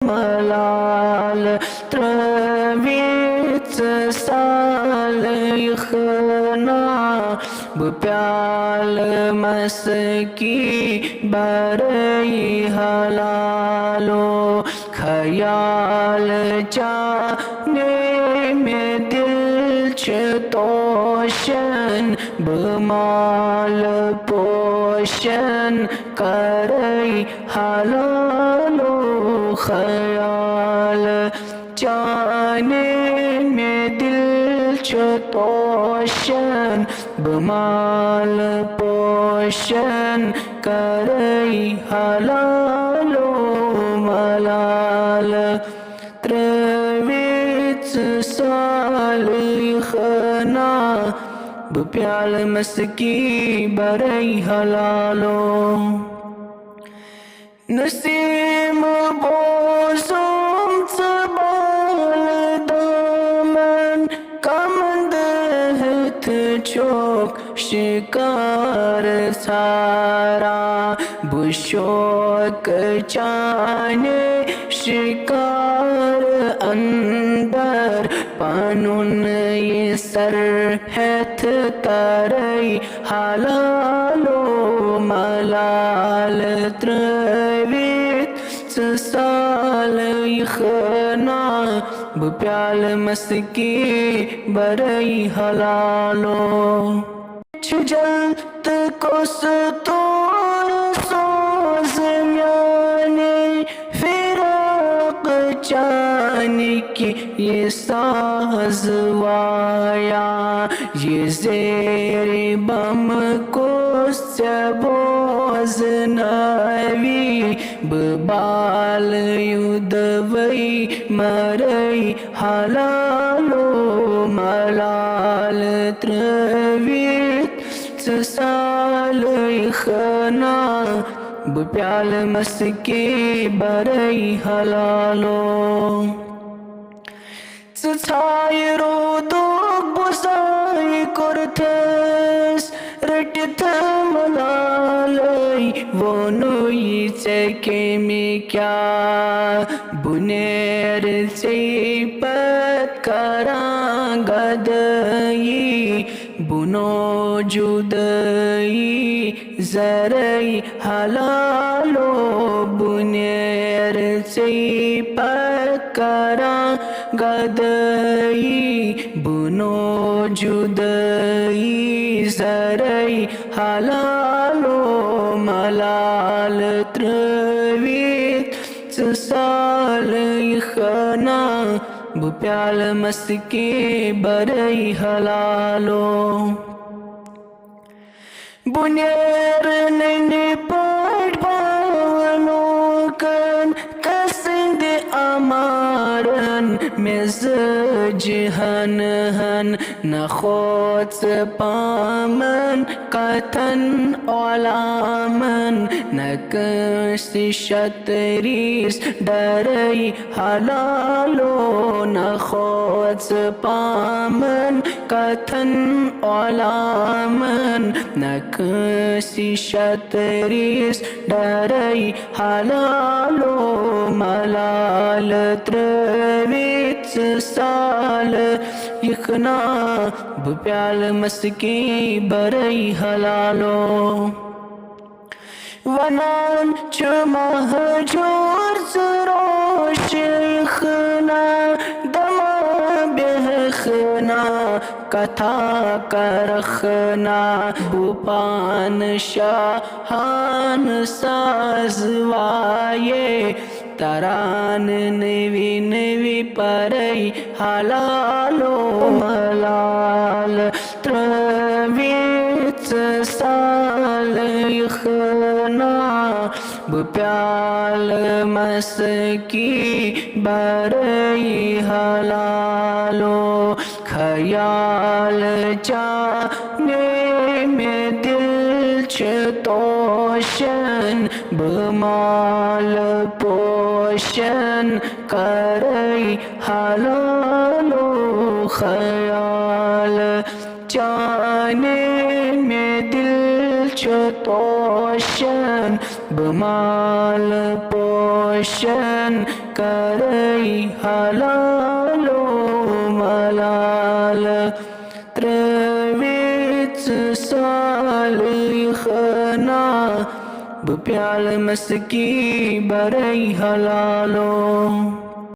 ملال ترویت سال یخنا بپیال مسکی برای حلالو خیال جانے میں دل چتوشن بمال پوشن کرئی حلالو خیال جانے میں دل چتوشن بمال پوشن کرئی حلالو ملال ترویت سال یخنا بپیال مسکی برئی حلالو نسیم بوزم تبال دامن کمند ہت چوک شکار سارا بشوک چانے شکار اندر پانون یہ سر ہتھ ترئی حلالو ملال ترویت سال یخنا بپیال مسکی برئی حلالو چجلت کو ستور سوز میانے فراق چانے کی یہ ساز وایا یہ زیر بم کو سبوز نوی ببال یدوی مرئی حلالو ملال ترویت سال یخنا بپیال مسکی برئی حلالو څای رودوک بوزای کرتس رٹت ملالی ونوی چکے میں کیا بنیر چیپت کران گدئی بنو جدئی زرئی حلالو بنیر چیپت کران گدئی بنو جدئی زرئی حلالو ملال ترویت سال یخنا بپیال مسکی برئی حلالو بنیر نینی پاٹ بانو کن کسند امارن مزج ہن ہن نخوت پامن قطن علامن نکسی شتریس ڈرئی حلالو نخوت پامن قطن علامن نکسی شتریس ڈرئی حلالو ملال ترویت سال یخنا بپیال مسکی برئی حلالو ونان چمہجور زروش یخنا دما بہخنا کتھا کرخنا بوپان شاہان سازوائے تران نوی نوی پرئی حلالو ملال ترویت سال یخنا بپیال مسکی برئی حلالو خیال جانے میں دل چتوشن بمال پوشن کرئی حلالو خیال جانے میں دل چتوشن بمال پوشن كري حلالو ملال ترويت صالحنا بپیال مسکی برای حلالو